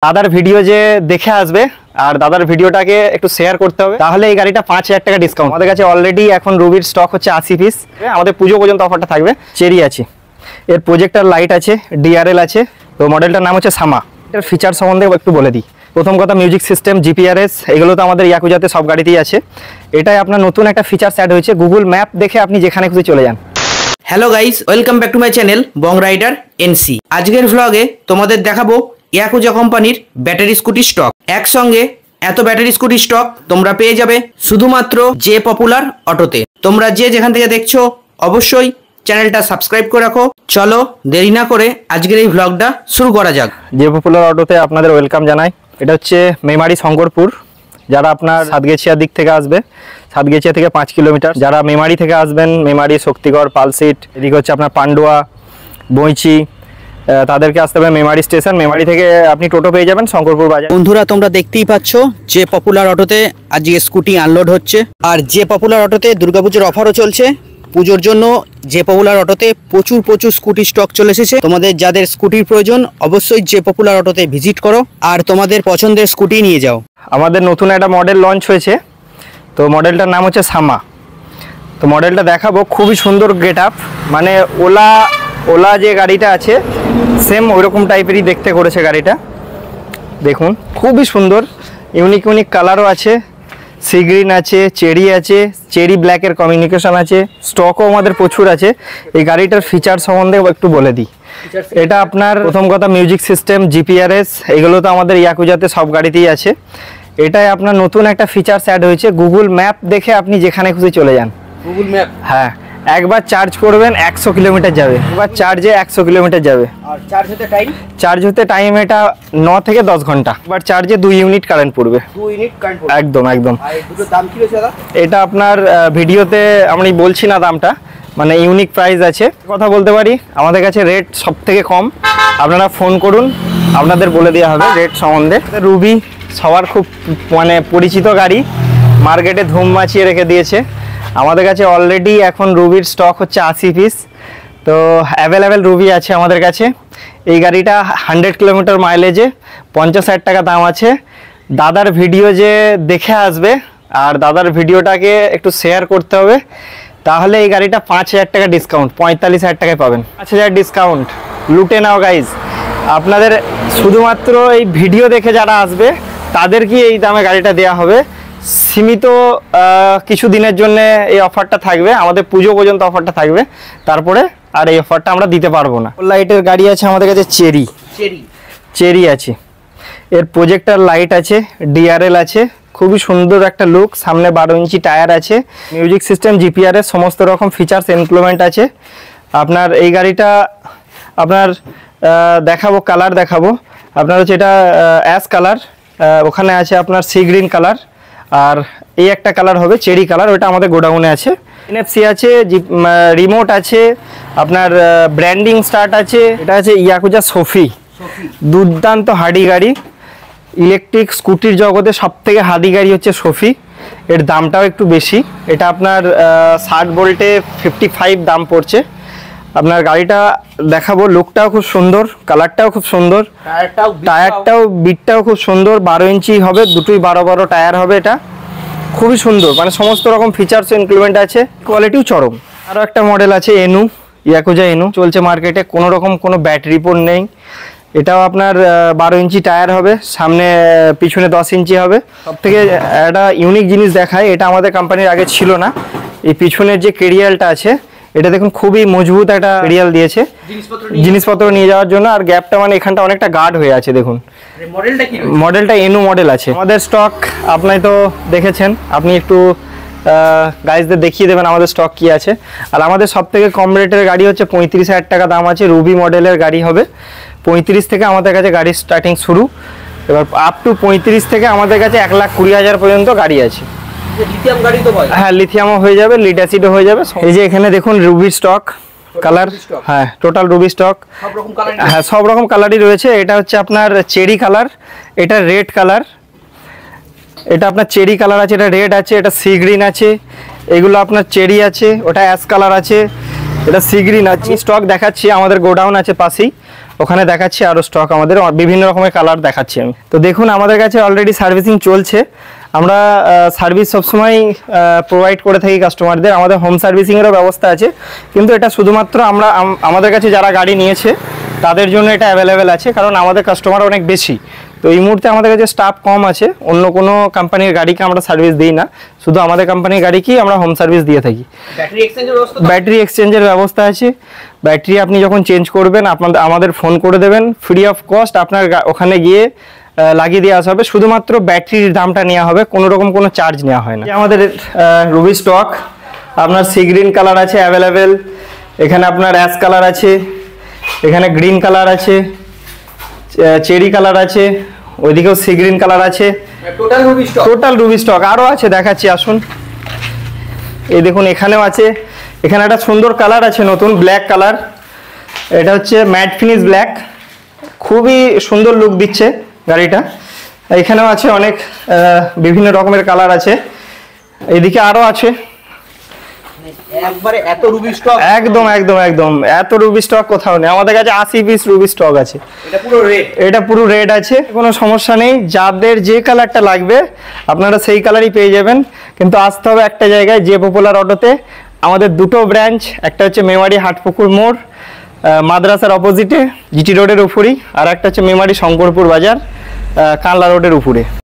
দাদার ভিডিও যে দেখে আসবে আর দাদার ভিডিওটাকে একটু শেয়ার করতে হবে, তাহলে এই গাড়িটা 5000 টাকা ডিসকাউন্ট। আমাদের কাছে অলরেডি এখন রুবির স্টক হচ্ছে 80 পিস। আমাদের পুজো পর্যন্ত অফারটা থাকবে। চেরি আছে, এর প্রজেক্টর লাইট আছে, ডিআরএল আছে। তো মডেলটার নাম হচ্ছে সামা। এর ফিচার সম্বন্ধে একটু বলে দিই। প্রথম কথা, মিউজিক সিস্টেম, জিপিআরএস, এগুলো তো আমাদের ইয়াকুজাতে সব গাড়িতেই আছে। এটাই আপনার নতুন একটা ফিচার অ্যাড হয়েছে, গুগল ম্যাপ দেখে আপনি যেখানে খুশি চলে যান। Hello guys, welcome back to my channel Bong rider NC. আজকের ভ্লগে তোমাদের দেখাবো ইয়াকুজা কোম্পানির ব্যাটারি স্কুটি স্টক। একসঙ্গে এত ব্যাটারি স্কুটি স্টক তোমরা পেয়ে যাবে শুধুমাত্র জে পপুলার অটোতে। তোমরা যে যেখান থেকে দেখছো অবশ্যই চ্যানেলটা সাবস্ক্রাইব করে রাখো। চলো দেরি না করে আজকের এই ভ্লগটা শুরু করা যাক। জে পপুলার অটোতে আপনাদের ওয়েলকাম জানাই। এটা হচ্ছে মেমারি শঙ্করপুর। যারা আপনার সাতগেছিয়া দিক থেকে আসবে, সাতগেছিয়া থেকে 5 কিলোমিটার। যারা মেমারি থেকে আসবেন, মেমারি, শক্তিগড়, পালসিট, এদিকে হচ্ছে আপনার পান্ডুয়া, বইচি, তাদেরকে আসতে হবে মেমারি স্টেশন। মেমারি থেকে আপনি টোটো পেয়ে যাবেন শঙ্করপুর বাজার। বন্ধুরা, তোমরা দেখতেই পাচ্ছ যে পপুলার অটোতে আজকে স্কুটি আনলোড হচ্ছে। আর যে পপুলার অটোতে দুর্গাপুজোর অফারও চলছে। পুজোর জন্য যে পপুলার অটোতে প্রচুর স্কুটি স্টক চলে এসেছে। তোমাদের যাদের স্কুটির প্রয়োজন অবশ্যই যে পপুলার অটোতে ভিজিট করো আর তোমাদের পছন্দের স্কুটি নিয়ে যাও। আমাদের নতুন একটা মডেল লঞ্চ হয়েছে, তো মডেলটার নাম হচ্ছে সামা। তো মডেলটা দেখাবো, খুবই সুন্দর গেট আপ, মানে ওলা যে গাড়িটা আছে সেম ওইরকম টাইপেরই দেখতে করেছে গাড়িটা। দেখুন খুবই সুন্দর, ইউনিক কালারও আছে, সি গ্রিন আছে, চেরি আছে, চেরি ব্ল্যাকের কমিউনিকেশন আছে। স্টকও আমাদের প্রচুর আছে। এই গাড়িটার ফিচার সম্বন্ধে একটু বলে দিই। এটা আপনার প্রথম কথা, মিউজিক সিস্টেম, জিপিআরএস, এগুলো তো আমাদের ইয়াকুজাতে সব গাড়িতেই আছে। এটাই আপনার নতুন একটা ফিচার অ্যাড হয়েছে, গুগল ম্যাপ দেখে আপনি যেখানে খুশি চলে যান। গুগল ম্যাপ, হ্যাঁ, একবার চার্জ করবেন 100 কিলোমিটার যাবে। একবার চার্জে 100 কিলোমিটার যাবে। আর চার্জ হতে টাইম এটা 9 থেকে 10 ঘন্টা। একবার চার্জে 2 ইউনিট কারেন্ট পড়বে। 2 ইউনিট কারেন্ট একদম। আর এই দুটো দাম কি রয়েছে দাদা? এটা আপনার ভিডিওতে আমি বলছি না দামটা, মানে ইউনিক প্রাইস আছে। কথা বলতে পারি, আমাদের কাছে রেট সব থেকে কম। আপনারা ফোন করুন, আপনাদের বলে দেওয়া হবে রেট সম্বন্ধে। রুবি সবার খুব মানে পরিচিত গাড়ি, মার্কেটে ধুম মাচিয়ে রেখে দিয়েছে। আমাদের কাছে অলরেডি এখন রুবির স্টক হচ্ছে 80 পিস। তো অ্যাভেলেবেল রুবি আছে আমাদের কাছে। এই গাড়িটা 100 কিলোমিটার মাইলেজে 50,000 টাকা দাম আছে। দাদার ভিডিও যে দেখে আসবে আর দাদার ভিডিওটাকে একটু শেয়ার করতে হবে, তাহলে এই গাড়িটা 5000 টাকা ডিসকাউন্ট, 45,000 টাকায় পাবেন। 5000 ডিসকাউন্ট লুটে নাও গাইজ। আপনাদের শুধুমাত্র এই ভিডিও দেখে যারা আসবে তাদেরকে এই দামে গাড়িটা দেওয়া হবে। সীমিত কিছু দিনের জন্য এই অফারটা থাকবে, আমাদের পুজো পর্যন্ত অফারটা থাকবে। তারপরে আর এই অফারটা আমরা দিতে পারবো না। লাইটের গাড়ি আছে আমাদের কাছে, চেরি আছে, এর প্রজেক্টর লাইট আছে, ডিআরএল আছে, খুবই সুন্দর একটা লুক। সামনে 12 ইঞ্চি টায়ার আছে, মিউজিক সিস্টেম, জিপিআরএস, সমস্ত রকম ফিচার্স ইনক্লুডেড আছে। আপনার এই গাড়িটা আপনার দেখাবো, কালার দেখাবো আপনার হচ্ছে এটা অ্যাশ কালার, ওখানে আছে আপনার সি গ্রিন কালার, আর এই একটা কালার হবে চেরি কালার, ওটা আমাদের গোডাউনে আছে। এনএফসি আছে, রিমোট আছে, আপনার ব্র্যান্ডিং স্টার্ট আছে। এটা আছে ইয়াকুজা সফি, দুর্দান্ত হার্ডি গাড়ি। ইলেকট্রিক স্কুটির জগতে সব থেকে হার্ডি গাড়ি হচ্ছে সফি। এর দামটাও একটু বেশি, এটা আপনার 60 ভোল্টে 55 দাম পড়ছে। আপনার গাড়িটা দেখাবো, লুকটাও খুব সুন্দর, কালারটাও খুব সুন্দর, টায়ারটাও বিটটাও খুব সুন্দর। 12 ইঞ্চি হবে, দুটোই 12 টায়ার হবে। এটা খুবই সুন্দর, মানে সমস্ত রকম ফিচার্স ইনক্লুডেড আছে, কোয়ালিটিও চরম। আরও একটা মডেল আছে এনু, ইয়াকুজা এনু চলছে মার্কেটে, কোনো ব্যাটারি রিপোর্ট নেই। এটাও আপনার 12 ইঞ্চি টায়ার হবে, সামনে পিছনে 10 ইঞ্চি হবে। সব থেকে একটা ইউনিক জিনিস দেখায়, এটা আমাদের কোম্পানির আগে ছিল না। এই পিছনের যে কেরিয়ালটা আছে, এটা দেখুন খুবই মজবুত একটা কেরিয়াল দিয়েছে জিনিসপত্র নিয়ে যাওয়ার জন্য। আর গ্যাপটা মানে এখানটা অনেকটা গার্ড হয়ে আছে। দেখুন মডেলটা এনু মডেল আছে আমাদের স্টক। আপনি তো দেখেছেন, আপনি একটু গাইজদের দেখিয়ে দেবেন আমাদের স্টক কি আছে। আর আমাদের সব থেকে কম রেটের গাড়ি হচ্ছে 35,000 টাকা দাম আছে। রুবি মডেলের গাড়ি হবে 35 থেকে আমাদের কাছে গাড়ির স্টার্টিং শুরু। এবার আপ টু 35 থেকে আমাদের কাছে 1,20,000 পর্যন্ত গাড়ি আছে। লিথিয়াম গাড়ি তো ভাই? হ্যাঁ, লিথিয়ামও হয়ে যাবে, লিড অ্যাসিডও হয়ে যাবে। এই যে এখানে দেখুন রুবির স্টক কালার, হ্যাঁ টোটাল রুবি স্টক, হ্যাঁ সব রকম কালারই রয়েছে। এটা হচ্ছে আপনার চেরি কালার, এটা রেড কালার, এটা আপনার চেরি কালার আছে, এটা রেড আছে, এটা সি গ্রিন আছে, এগুলো আপনার চেরি আছে, ওটা অ্যাশ কালার আছে, এটা সি গ্রিন আছে। স্টক দেখাচ্ছি, আমাদের গোডাউন আছে পাশেই। ওখানে দেখাচ্ছি আরও স্টক আমাদের বিভিন্ন রকমের কালার দেখাচ্ছি আমি। তো দেখুন আমাদের কাছে অলরেডি সার্ভিসিং চলছে। আমরা সার্ভিস সবসময় প্রোভাইড করে থাকি কাস্টমারদের। আমাদের হোম সার্ভিসিংয়েরও ব্যবস্থা আছে, কিন্তু এটা শুধুমাত্র আমাদের কাছে যারা গাড়ি নিয়েছে তাদের জন্য এটা অ্যাভেলেবেল আছে, কারণ আমাদের কাস্টমার অনেক বেশি। তো এই মুহূর্তে আমাদের কাছে স্টাফ কম আছে, অন্য কোনো কোম্পানির গাড়িকে আমরা সার্ভিস দিই না, শুধু আমাদের কোম্পানির গাড়িকেই আমরা হোম সার্ভিস দিয়ে থাকি। ব্যাটারি এক্সচেঞ্জের ব্যবস্থা আছে। ব্যাটারি আপনি যখন চেঞ্জ করবেন আমাদের ফোন করে দেবেন, ফ্রি অফ কস্ট আপনার ওখানে গিয়ে লাগিয়ে দিয়ে আসা হবে। শুধুমাত্র ব্যাটারির দামটা নেওয়া হবে, কোনো রকম কোনো চার্জ নেওয়া হয় না। আমাদের রুবি স্টক আপনার সি গ্রিন কালার আছে অ্যাভেলেবেল, এখানে আপনার অ্যাশ কালার আছে, এখানে গ্রিন কালার আছে, চেরি কালার আছে, ওইদিকেও সি গ্রিন কালার আছে। টোটাল রুবি স্টক আরও আছে, দেখাচ্ছি আসুন। এই দেখুন এখানেও আছে, এখানে একটা সুন্দর কালার আছে নতুন ব্ল্যাক কালার, এটা হচ্ছে ম্যাট ফিনিশ ব্ল্যাক, খুবই সুন্দর লুক দিচ্ছে গাড়িটা। এখানেও আছে অনেক বিভিন্ন রকমের কালার আছে, এইদিকে আরও আছে। এত রুবি স্টক, একদম একদম একদম এত রুবি স্টক কোথাও নেই। আমাদের কাছে 80 পিস রুবি স্টক আছে। এটা পুরো রেড আছে, কোনো সমস্যা নেই। যাদের যে কালারটা লাগবে আপনারা সেই কালারই পেয়ে যাবেন, কিন্তু আসতে হবে একটা জায়গায়, যে পপুলার অটোতে। আমাদের দুটো ব্রাঞ্চ, একটা হচ্ছে মেমারি হাটপুকুর মোড় মাদ্রাসার অপোজিটে জিটি রোডের উপরেই, আর একটা হচ্ছে মেমারি শঙ্করপুর বাজার কানলা রোডের উপরে।